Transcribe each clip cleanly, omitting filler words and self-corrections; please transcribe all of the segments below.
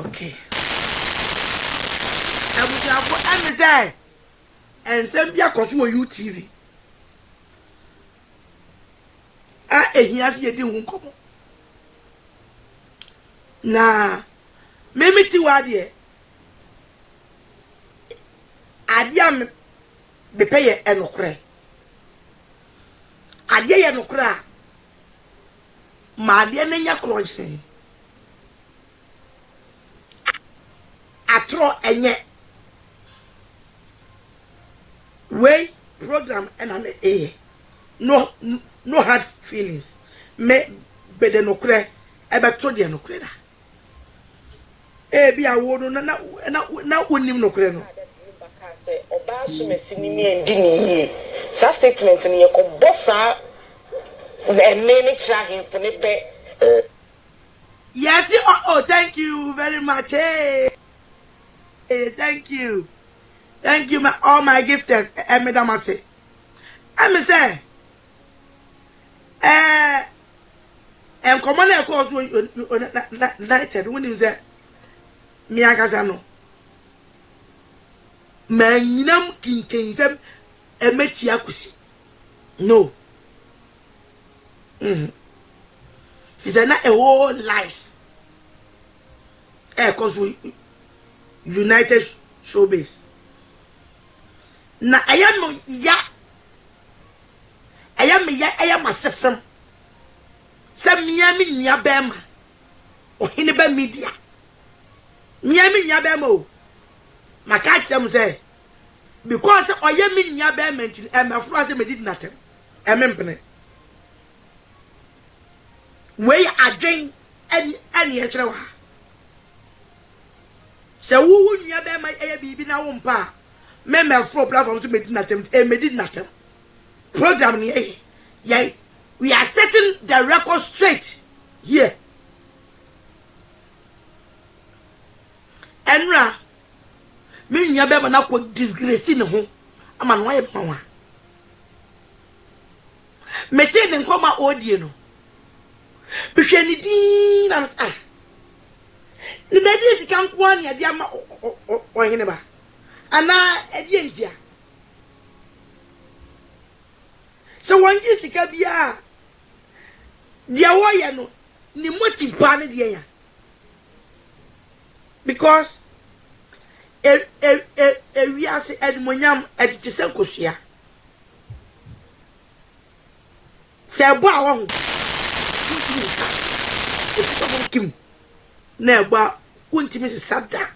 Okay. Abusua am say and sem bia koso wo UTV. Ehia se yedi hu nkomo. Na memiti wa de adia be peye enokre. Adia ye nokra ma de nanya kronche. Atro enye way program and an no hard feelings me be de nokre ebe to de nokre da bi awo no na onim nokre no oba so mesini mi endi ni sa statement ni ko bossa me try him for ne pe. Yes, oh, thank you very much. Hey, thank you, all my gifters. Madam, I say, and come on, of course, nighted when you say, Miagazano, man, king, them, and Metiakus. No. It's not a whole lies. Cause we United Showbiz. Na I am myself from some Miami near Bama or Hineba Media. Miami near Bamo. My catch them say because I am in near Bama and my friends did nothing. I remember. Where I drink any extra. So who near Bama a baby now on pa. Member for platforms to make nothing, made nothing. Program yeah, we are setting the record straight here. Enra, me nyabe na ko disgrace no ho. Ama no ye pawa. Mete den koma odie no. Behwe ni din na ah. Ni be di sika nko an ya dia ma ohene ba. Ana edie ntia. So when you sika bia dia woye no ni motive pa ne dia ya. Because we are say edmonyam editise Akosua. Se bo a wo kim na gba wontimi sada.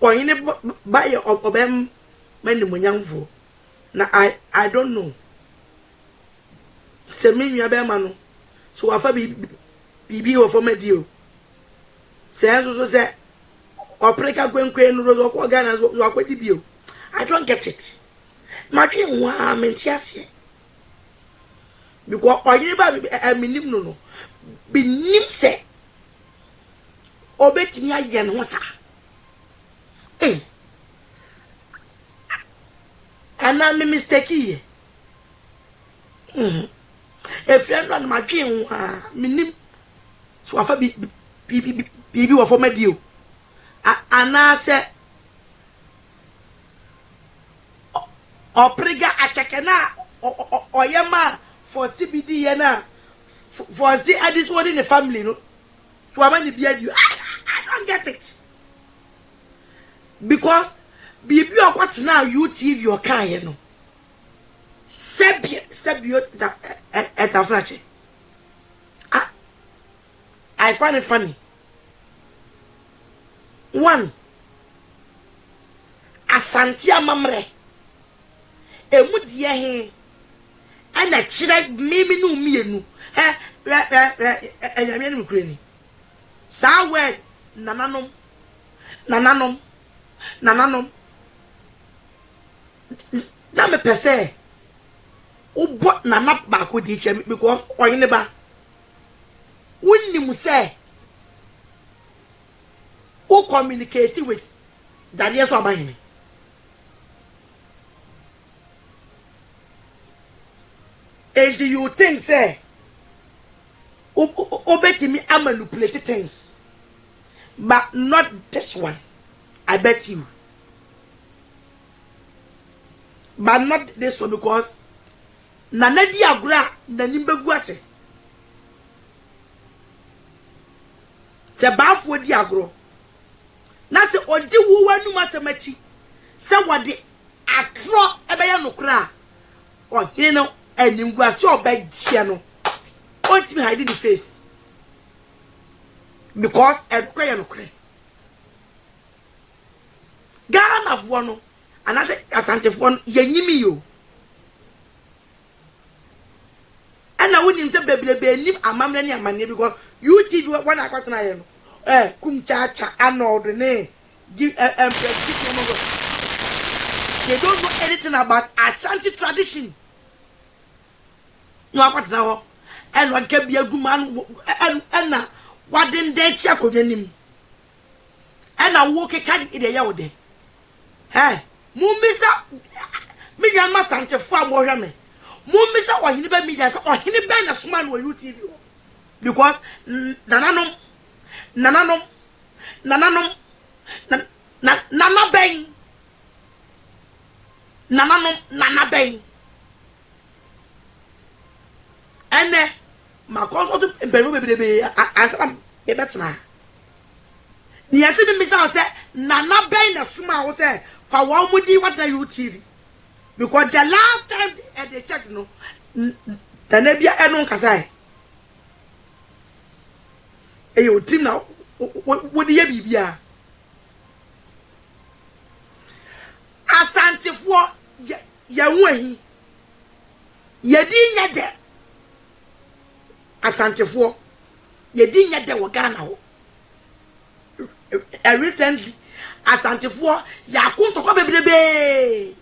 Oyine ba ye obem manimonyamfo. Na I don't know. Se me nua be ma no. So afa bibi wo for medio. Se so se opreka kwenkwen no ro ko Ghana so akwadi bio. I don't get it. Ma twe nwa mentiase. Because oyine ba minim no. Binim se obetimi aye no sa. Ana me mistake ye. A friend on my dream, minim. So afa bibi wo for medio. Ana se oprega achekena oyema for CBD ye na for the this one in the family no. So amani bia you. I don't get it. Because bibi okwat na UTV your car ye no. Sebio etafrache. I find it funny. One, Asantia mamre. Emudia he. Ana chira mimi no mienu. Enyame no kreni. Sa word nananom. Na me pese ubo nana ba ko di chem because oyine ba wunni say who communicate with Daniel so abayini and you think say obetimi manipulate things, but not this one. I bet you. But not this one, because nanadi agra nanimbeguase. Se bafo di agro. Na se odi wo wanu masemachi. Se wode atro ebeya nokra. O hine no animguase obegye no. Ontimi hide the face. Because ekwe nokre. Ghana fo no anase asante fo yanyimi yo. Ana wonim se bebrebe nim amamre ne amane, because UTV when I got na ye no kum cha cha anod ne give they don't know anything about Ashanti tradition. No akwat na ho and what can be a good man and na what den dey tia ko nim and I walk a can in the yawde. Hey, Mumbisa me yan ma sante fo abohwe me. Mumbisa o hini ba media so o hini ba na suma no UTV, because nananom nana ben ene makoso to benu bebebe ansam ebetna ni yati bi misa say nana ben na suma wo say fa wo mudi what na UTV, because the last time at the church no nana bia eno kasai eyo tim na what ye bibia asante fo ya nwahi yedi nya de asante fo yedi nya de wo Ghana ho recently asante fo ya kunto ko bebrebe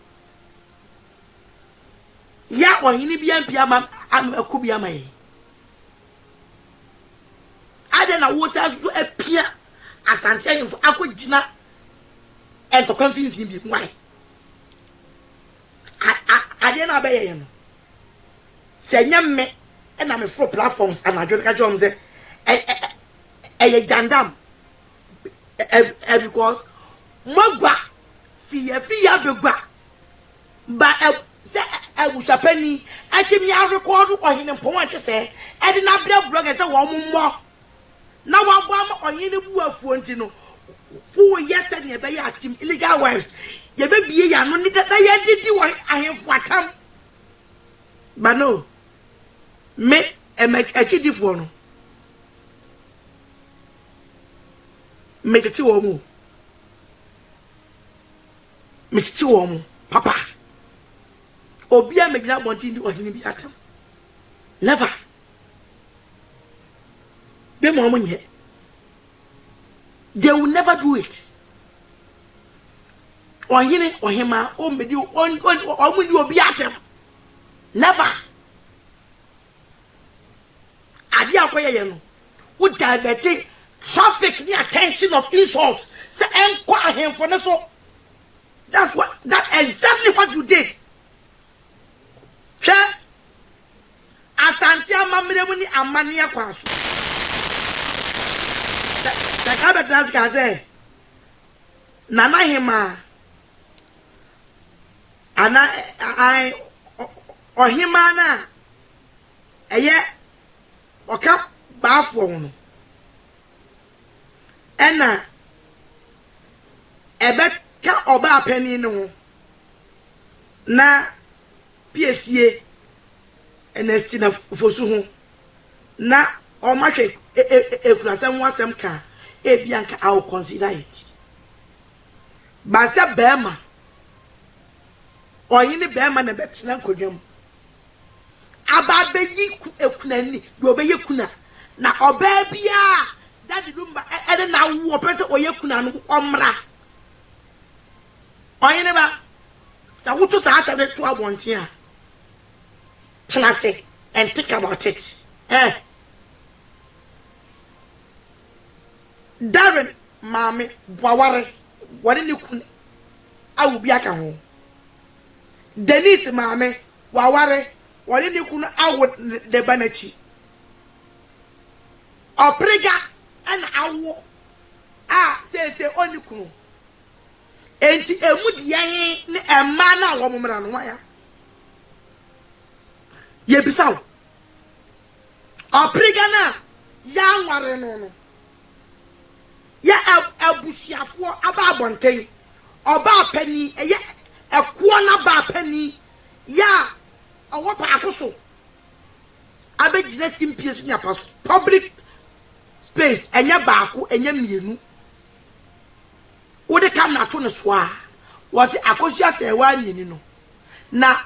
ya ohini bia mpia ma akubia mai ade na wo sa so apia asante yimfo akogina ento konfinfin bi why ade na be ye no se nyemme e na me for platforms and adweka jom say jandam because mogwa fiya begwa ba se Abusua Panyin atimi a record ohene pon ante se e de na bre blog se wo mo na wa bo am ohene bu afuo nti no wo yes ne be ya atim illegal wives ye be bie ya no ni da ya didi wo ahemfo atam ba no me achidifo no me tete wo mu papa obia me gina bonti ndi ohene bi atam never be mo nye. They will never do it. Ohine ohema o medi omudi obi atem. Never. Adi akoye ye no. Wo divert traffic the attention of insult. Say enko ahemfo ne so. That's exactly what you did. She Asante amamre mu ni amane akwaso. Kabe transka say nana hima ana I ohima na eye oka baafo no ena ebe ka oba Panyin no na piesie enesti na fosu ho na o ma hwe efurasem wasem ka ebianka I will consider it. But say bema oyini bema na betina kodwam aba beyi ekunani do obeye kuna na oba bia that Lumba ede na wo pese oyekuna no omra oyini ba sa wuto sa acha de to abonche a tena say and think about it. Darren mami waware wani ni kun awu bi aka ho Denise mami waware wani ni kun awu de banachi oprega and awo say oni kunu enti emudi yan ne emma na wo momra no ya ye bisaw oprega na ya nware no ya abusuafo aba abonten oba pani eye ekuo na ba pani ya owo pa akoso abegina simpie so nya paso public space enya baako enya mienu wode kam na to no so a wose Akosua Serwaa nyini no na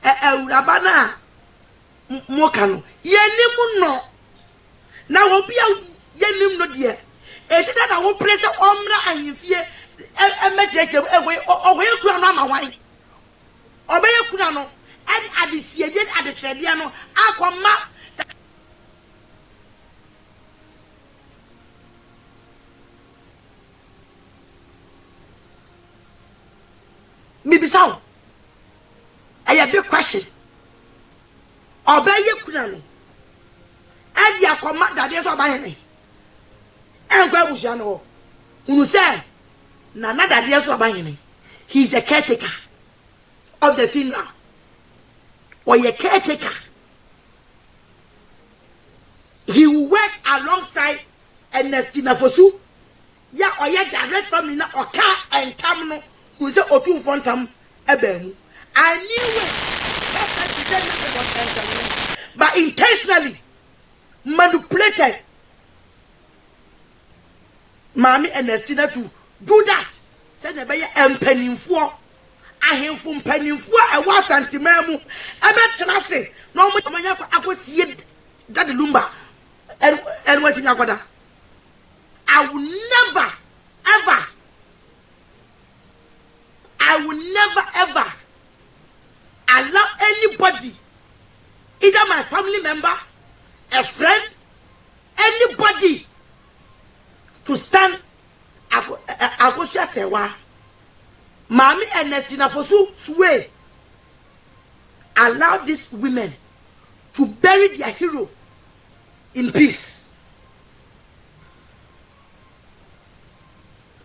awuraba na moka no yenim no na obi a yenim no de eteta na wo prese omra ahimfie emecheche ohoye kura no amawan obeye kura no adisiye de adetrede no akoma Mibisao, I have a question. Obey your kunano. And ya command that is by me. And where was Jano? Who said, Nana that is by me. He's the caretaker of the funeral. Or your caretaker. He will work alongside Ernestina Fosu. Ya or ya direct from me or car and terminal. Who said Otumfuo Ntam Kese3. I knew it, but intentionally manipulated Mommy and Ernestina to do that. Said the baby pennyful. I have from pennyful. I was anti-mamu. I bet I say, no, I was see that Lumba and what in Yagoda. I will never, ever. I will never ever allow anybody, either my family member, a friend, anybody, to stand Akosua Serwaa. Mommy and Ernestina Fosu sway. Allow these women to bury their hero in peace.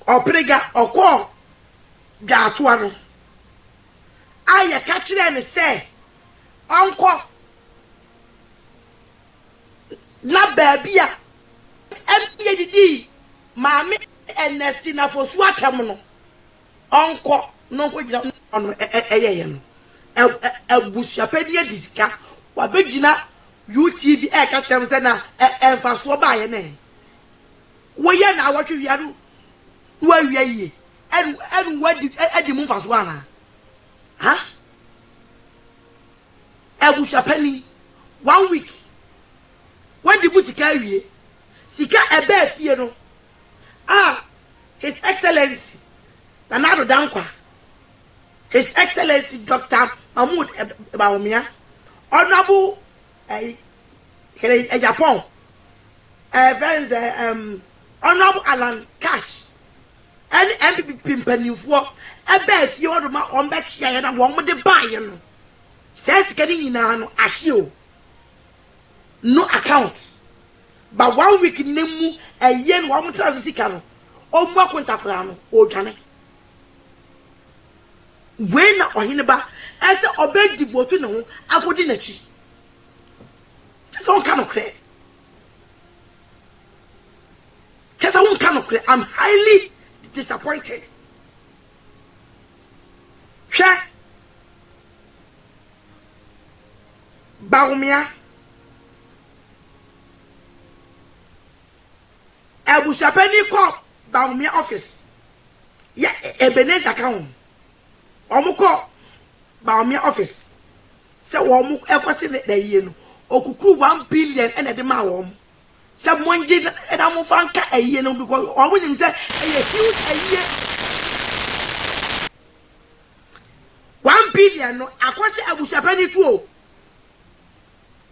Or prega or call. Gatuano. I catch it and say, Uncle, na baby, MPD, Mammy and Ernestina Fosu Tamono. Uncle, no good on a Abusua Panyin Disca, or Begina, UTV, a catch them, and fast for by a name. Well, yeah, now what you do? Where ye? And what did Eddie move as one? Huh? Abusua Panyin 1 week. When the music carry, Sika a best, you know. His Excellency, Nanado Dankwa, His Excellency Dr. Mahmoud Baumia, Honorable Japan, Honorable Alan Cash. And MPP pennyful, a best you order my own back share and one with the buy. Says getting in an assure. No account. But 1 week in Nemu, a yen 1 transit or more quantafrano, or Ghana. When or Hinaba, as the obey the Botuno, I put in a cheese. That's all kind of credit. That's all kind of credit. I'm highly disappointed. Sure. Baumia Abusua Panyin call Baumia office. Yeah, Ebenezer account. Omu call Baumia office. Say omu ekwasi the year no. Okukuru 1 billion and a dema wom. Someone did and I'm fanka a year no because omu nim say a year 1 billion no akwasi Abusua Panyin too.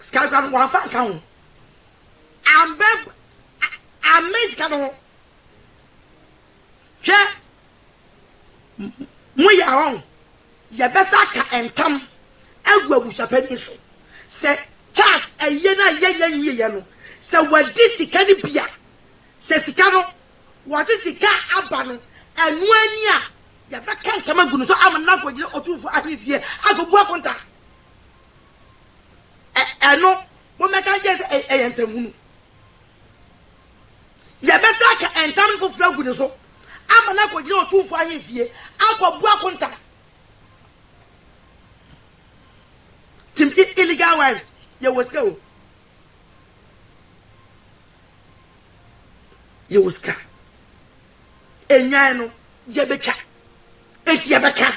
Skalkan one fan count. I'm miss cano. Che Muya on Yabesaka and Tam Abusua Panyin. Say Charles a yena yen. se wadi sika ni bia se sika no wadi sika aba no anu ani a ya fa kan kama gunu so amana ko gire Otumfuo ahifie agobu akonta eno mo meka je entamunu ya besa ka entam fofra gunu so amana ko gire Otumfuo ahifie agobu akonta tim illegal wives you was go you was ka enyan no je beka eti abeka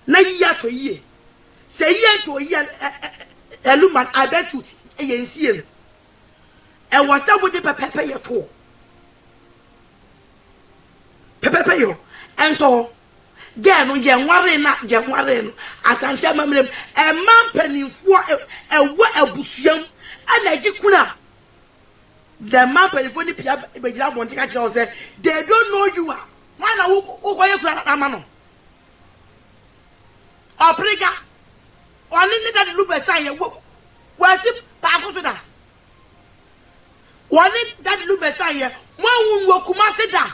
na yi ato yi se yi to yi eluman abetu yensie e wasa wode pepepe ye to pepepe yo ento ge no ye nware no asanche mamrem e man panimfo ewo abusuam ana gikuna the man panimfo ni pia begira bonte ka kire say they don't know you are one who go ye kura na ma no opriga oni ni that Lumba say ye wa si pa ko so da oni that Lumba say ye mo wunwo kuma se da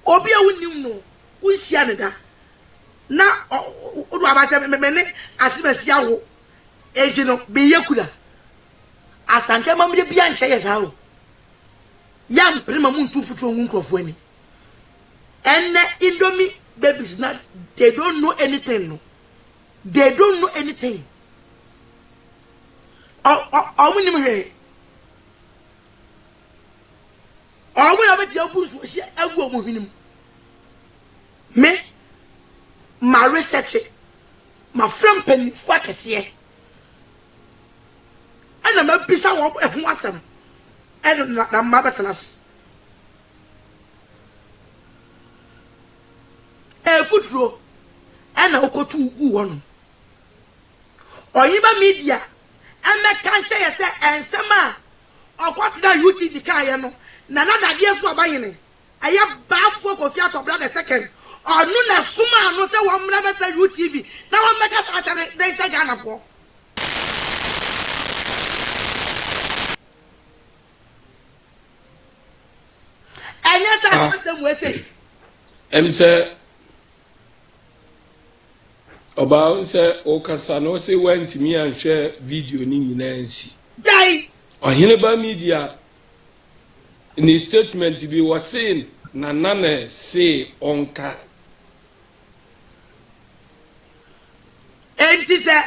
obi a wunim no unhia ne da na odu abata memene asibasia wo eji no be yekura asante mamde bia nche yesa wo yam prima muntu futuro nkrofo ani enne indomie babies na they don't know anything no they don't know anything omunim he omu na be abusu hie agu omuhinim me my research my friend penny Kese3 and na bisa wo ho asem and na mabetanas futuro and okotu gu wono oyiba media and me kan say say ensema okotida UTV kan ye no na dade so abayene aya baafo Kofi Atobra the second onu na suma no say wo mra beta UTV na wo meka sa say dey Ghana for anya sa say we say say Oba say okasa no say went me and share video ni nyina nsi jai Ohineba media in his statement be was saying na nana say onka enti say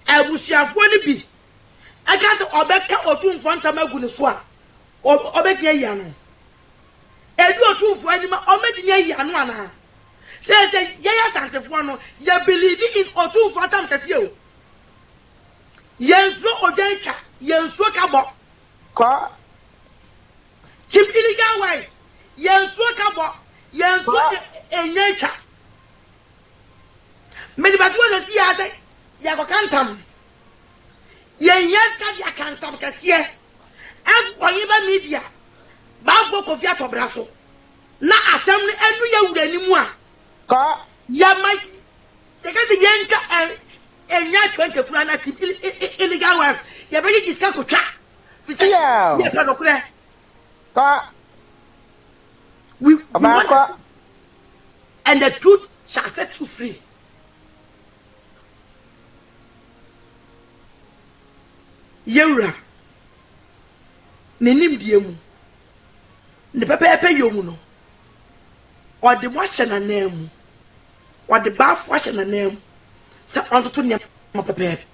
abusuafo ni bi aka say obeka Otumfuo Ntam agune so a obeka ya no edu Otumfuo anima omedinya ya no ana say ya santefo no ya believe in Otumfuo Ntam Kese3 yenso ojenka yenso kabo ko chief illegal wives yenso kabo yenso enyenka medi batu wala si ya say ya ko kantam yenyeska ya kantam Kese3 oyiba media ba go Kofi Atobra so na asem no enu ya wuranimu a ko ya mai tekati yenka enya 20 kura na tip illegal wives ya be jiska ko twa fisa ya pa no kura ko we want it. And the truth shall set you free. Yewra nenim diemu ne pepepe yomu no or the washer na name or the bath washer na name sa on to ne pepepe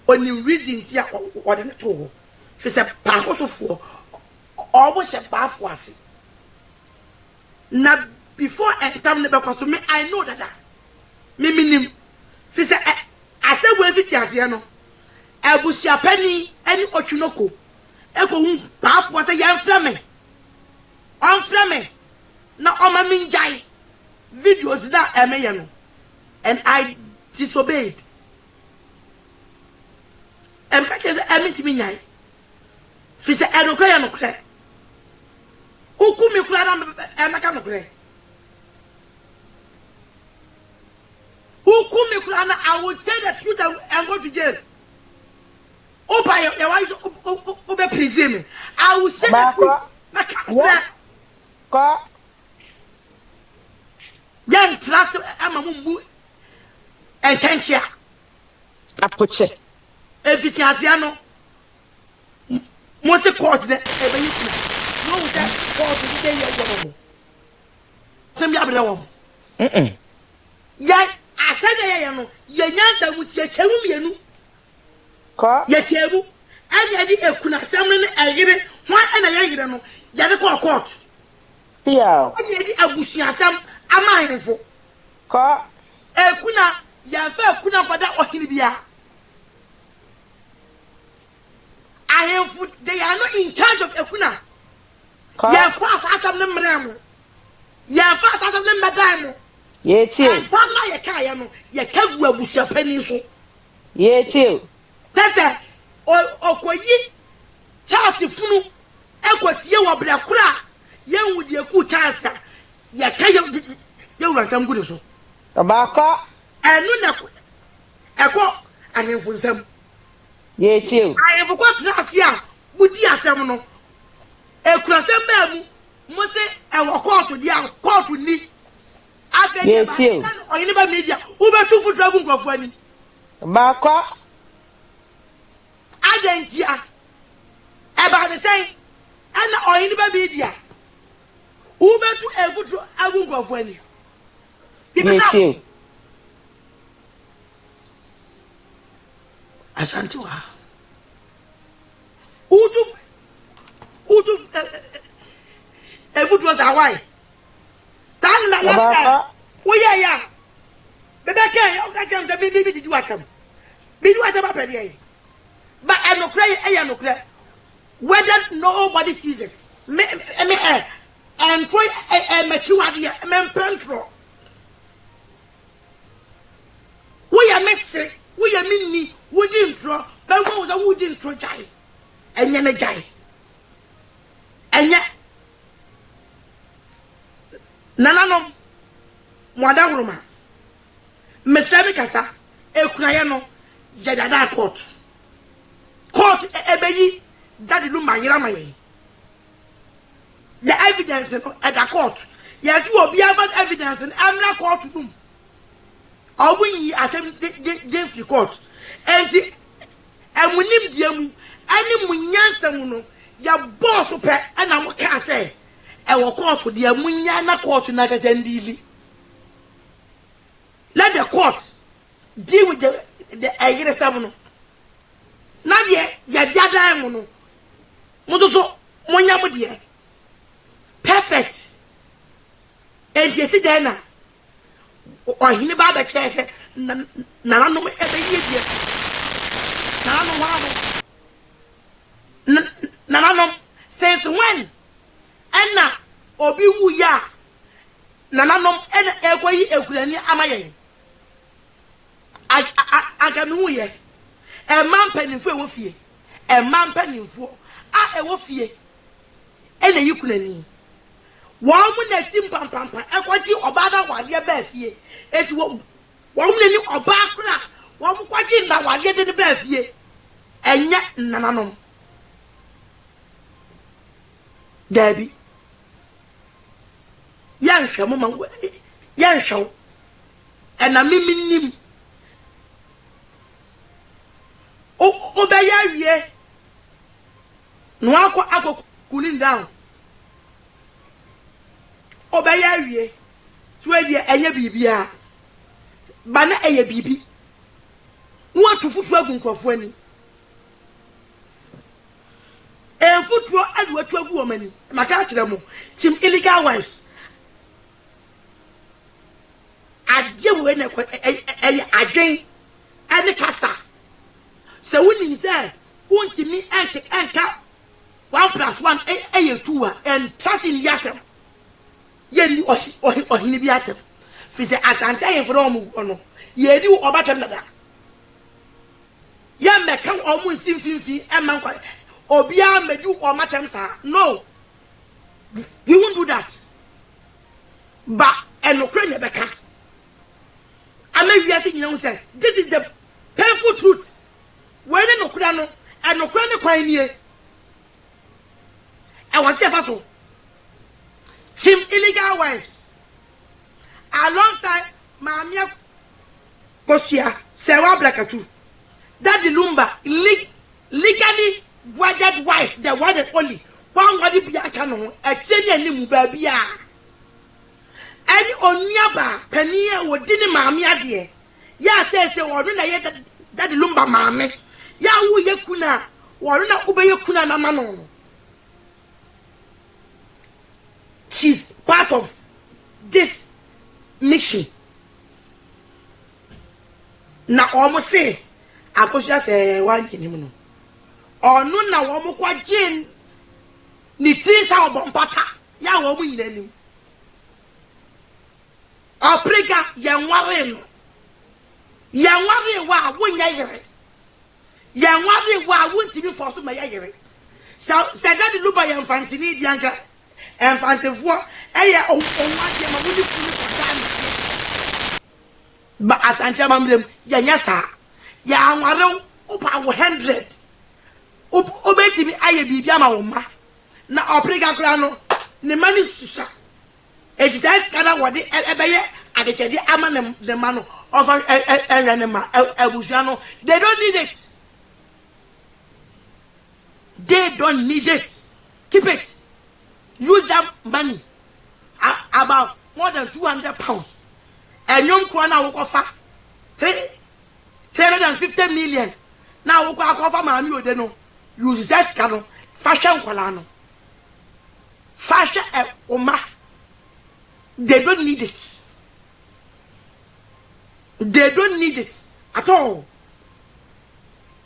oni reading tia or the to fi se pa Akosua almost she bath was na before Ntam ne because me I know that me minim fi se ase we fiti ase no Abusua Panyin ani otwunoko eko hu bath was yan frame on frame na o ma min jai videos that emeye no and I disobeyed em ka kese emitimi nyai fi se enokra ya nokra ukumi kura na emaka nokra Who come me kurana, I would say the truth and go to jail. Opa your wife obe presume. I will say the truth. Ko Young trust amamu ententia. Apoche. Everything asiano. Most court the ebeyi. No that court the day you come. Send abere wo. Ya asade ya no. Ya nyansa muti ya chewu mienu. Ko ya chewu. Anya di ekuna samne ne ayire. Hwan na ya yire no. Ya de court. Yeah. Anya di abusua sam amahinfo. Ko Ekuna ya fa ekuna kwada ohini bia. Ahemfo they are not in charge of ekuna. Ya fa asasam ne mrem. Ya fa asasam ne madam. Ye tie. Pama ye ka ya no, ye ka gu Abusua Panyin so. Ye tie. That's okoyi Charles funu ekosie wo bra kura ye nwudi eku Charles ye ka ye Ntam gude so. Tabaka. Enu na eko ahemfo nsam. Ye tie. Ahemfo kwatena ase a budi asem no. Ekurasem ba mu mo se ewo court dia court ni. Ye tie. Oyini ba media ube tu futu agu nkrofo ani. Tabaka. Agentia eba be say ana oyini ba media ube tu efutu agu nkrofo ani. Ye tie. Ashanti wa. Utu efutu was awai. San la last wo ya ya. Bebe kan o ka jam se bi di watam. Bi di watam ba pede yi. But enokra whether nobody sees it. Me and try machiwade me pentro. We are messy, we are mini, we didn't draw, but what was a wooden tro jai. And yana jai. And yet Nanano Mwadawuma Mr. Mikasa Ekunayano Jadada court. Court ebeyi that Lumba Abusua. The evidence at the court. Yes, you will be about evidence and I'm not court room. Or when you attend the court. And we need them any munyansa ya boss pe and I'm can say I will court with the munyana court na gatendili. Let the courts deal with the ayire samuno. Na ya dada mu no. Mo so monya mo de. Perfect. And you see there na. Ohini ba be kire se na no e be yie. Na no since when? Enna obi wu ya. Na no e koyi ekurani amaye. Aka no ye. E man panimfo e wo fie. E man panimfo a e wo fie. E na yikunani. Wo mu na tim pampampa e kwaji obada wade ba fie. Eti wo mu na ni oba kra. Wo mu kwaji nda wade de ba fie. Enya nananom. Dabi. Yan hwemo mango. Yan hwew. E na miminim. Obeya wie no akọ cooling down obeya wie so e enye bibia ba na eye bibi wo atufufu agu nkrofo ani enfutuo adu atu agu o mani maka kire mo tim illegal wives adje we na adwen ene kasa. So when you say, won't me enter 1 + 1 2 and trust in yatem. Ye or hinibiatem. Fise asante from ono. Ye do or batamada. Yan me come almost simfi and man or beyond me do or matamsa. No, we won't do that. But and no crane beka. I may be asking you say this is the painful truth. When no kurano and no kurano pioneer. I was here for Team illegal wives. Alongside Mamia Kosia Serwaa Brakatu. That's the Lumba legally wedded wife, the one and only. One body be a canon, a genuine mubabia. Any onyaba, Penia, or dinner mammy, dear. Ya says, or that the Lumba mammy. Ya woo yakuna, or not obey yakuna namano. She's part of this mission. Now, almost say, Akosua Serwaa Kinimono. Or no, now, almost quite Jane. Ni 3,000 bompata. Ya wo wi nani. Oprega yan ware no. Yan ware wa wonya yere. Yan ware wa wontimi forso ma yere. So said that the Lumba yan fantini dianka enfantefo eye onwate ma woni kunu kotan. Ba asancha mamlem yanya sa. Ya ware opa 100. Obetimi aye bibia ma wo ma. Na oprega kura no ne mani susa e just kada wode ebeye adechede ama ne ma no over ne ma abusua no they don't need it. They don't need it. Keep it. Use that money about more than 200 pounds. And young krona will offer 350 million. Now we offer mami odeno. Use that cano fashion kolano. Fashion Oma. They don't need it. They don't need it at all.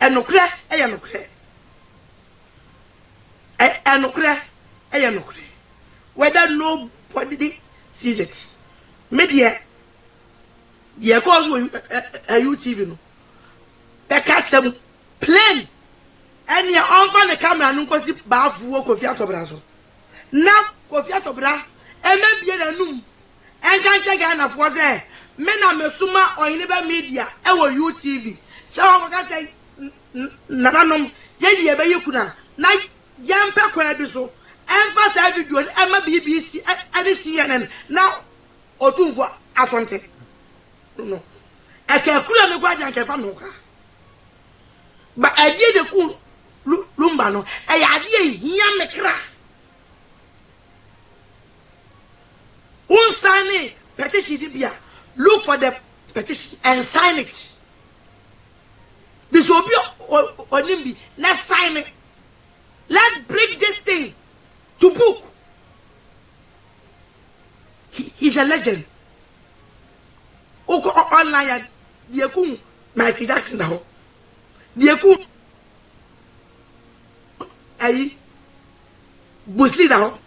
And no cre, and no cre. And no cre, and no cre. Whether nobody sees it. Media, the cause will UTV no. They catch them plain. And you offer the camera and you see bath work of your brazo. Now, Kofia Tobra, and maybe a noon, and can't take enough was there. Men are Mesuma or in the media, our UTV. So I can say, Nanum, Yay, Bayukuna, night, young Pekwabiso, emphasize you and Emma BBC and CNN. Now, Otumfuo Ntam. No, I can't cool on the guardian can find no cry. But I did the cool Lumbano, I did Yamekra. One sign petition, look for the petition and sign it. This will be Onimbi. Let's sign it. Let's break this thing to book. He's a legend. Oko online, Diakun, Michael Jackson now. Diakun, Aye, Busli now.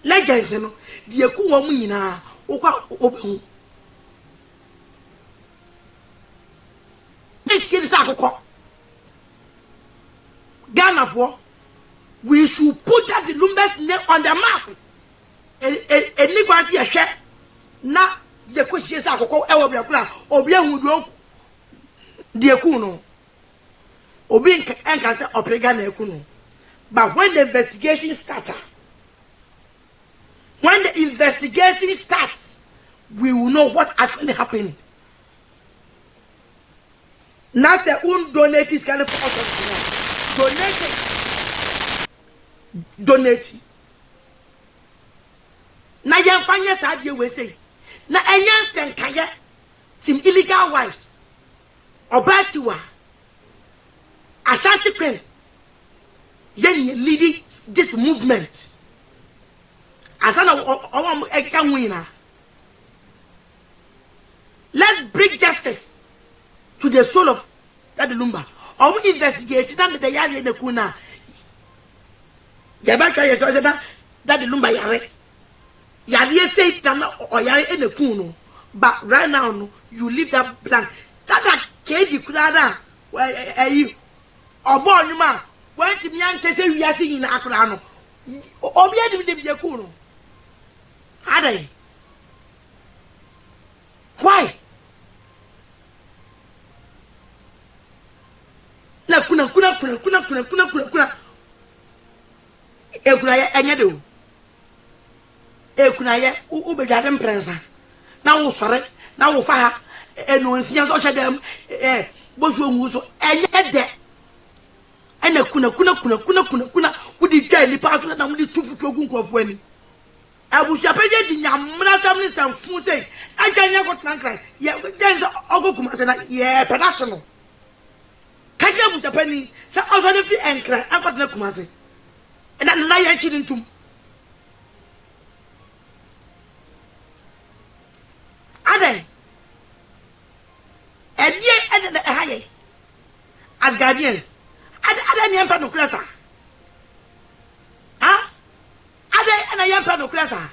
Legends, you know, the Akuamina, Oka open. This is Akoko. Ghana for we should put that the Lumba's name on the map. And Nicolas Yasha, not the questions Akoko, Elbra, Obian would walk the Akuno. Obin and Casa Opregan Akuno. But when the investigation started, when the investigation starts, we will know what actually happened. Now, the donate is kind of donate. Now, you find yourself you will say, now, a young son can get some illegal wives or Batiwa, Ashanti Queen, then leading this movement. Let's bring justice to the soul of that Lumba. Or we investigate that the Yari in the Kuna. Yabaka that the Lumba Yare. Yari say or Yari in the Kuno. But right now, you leave that blank. That Kaji Kurada, where you or born you man. When to me and say we are singing in Akurano. Obia de Kuno. Are they? Why? Na kuna. Ekuna ye enye de o. Ekuna ye ubedade mpresa. Na wo sore, na wo fa ha. Eno nsia so hyedam bozu onwu so enye de. Ena kuna. Wudi dai ni pa so na wudi tufutu ogun krofo ani. Abusua Panyin di nyamra sam ni samfu sei. Aganya ko tnankran. Ye den ogokuma se na ye production. Kaja Abusua Panyin se also de fi enkran akotna kuma se. Na na ya chiri ntum. Ade. Edie ede haye. As guardians. Ade ni empa no krasa. Ha? Ade na yempa no krasa.